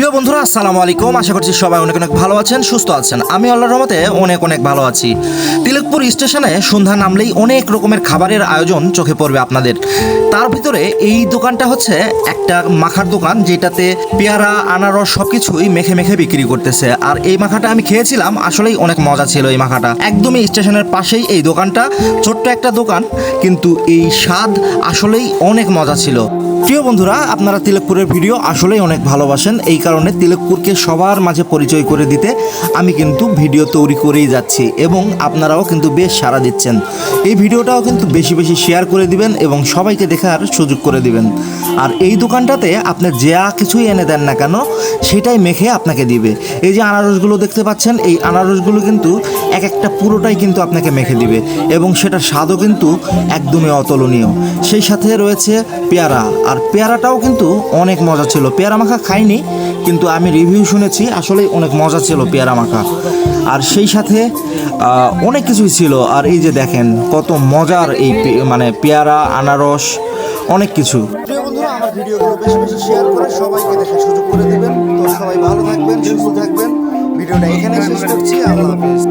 প্রিয় বন্ধুরা আসসালামু আলাইকুম। আশা করছি সবাই অনেক অনেক ভালো আছেন, সুস্থ আছেন। আমি আল্লাহর রহমতে অনেক অনেক ভালো আছি। তিলকপুর স্টেশনে সন্ধ্যা নামলেই অনেক রকমের খাবারের আয়োজন চোখে পড়বে আপনাদের। তার ভিতরে এই দোকানটা হচ্ছে একটা মাখার দোকান, যেটাতে পেয়ারা আনারস সবকিছুই মেখে মেখে বিক্রি করতেছে। আর এই মাখাটা আমি খেয়েছিলাম, আসলেই অনেক মজা ছিল এই মাখাটা। একদমই স্টেশনের পাশেই এই দোকানটা, ছোট্ট একটা দোকান, কিন্তু এই স্বাদ আসলেই অনেক মজা ছিল। প্রিয় বন্ধুরা, আপনারা তিলকপুরের ভিডিও আসলেই অনেক ভালোবাসেন, এই কারণে তিলকপুরকে সবার মাঝে পরিচয় করে দিতে আমি কিন্তু ভিডিও তৈরি করেই যাচ্ছি এবং আপনারাও কিন্তু বেশ সাড়া দিচ্ছেন। এই ভিডিওটাও কিন্তু বেশি বেশি শেয়ার করে দিবেন এবং সবাইকে দেখার সুযোগ করে দিবেন। আর এই দোকানটাতে আপনি যা কিছুই এনে দেন না কেন সেটাই মেখে আপনাকে দিবে। এই যে আনারসগুলো দেখতে পাচ্ছেন, এই আনারসগুলো কিন্তু এক একটা পুরোটাই কিন্তু আপনাকে মেখে দিবে এবং সেটার স্বাদও কিন্তু একদমই অতুলনীয়। সেই সাথে রয়েছে পেয়ারা, আর পেয়ারাটাও কিন্তু অনেক মজা ছিল। পেয়ারা মাখা খাইনি, কিন্তু আমি রিভিউ শুনেছি, আসলে অনেক মজা ছিল পেয়ারা মাখা। আর সেই সাথে অনেক কিছুই ছিল। আর এই যে দেখেন কত মজার এই মানে পেয়ারা আনারস অনেক কিছু। প্রিয় বন্ধুরা, আমার ভিডিওগুলো বেশি বেশি শেয়ার করে সবাইকে দেখার সুযোগ করে দেবেন। তো সবাই ভালো থাকবেন, সুস্থ থাকবেন। ভিডিওটা এখানে শেষ করছি। আল্লাহ হাফেজ।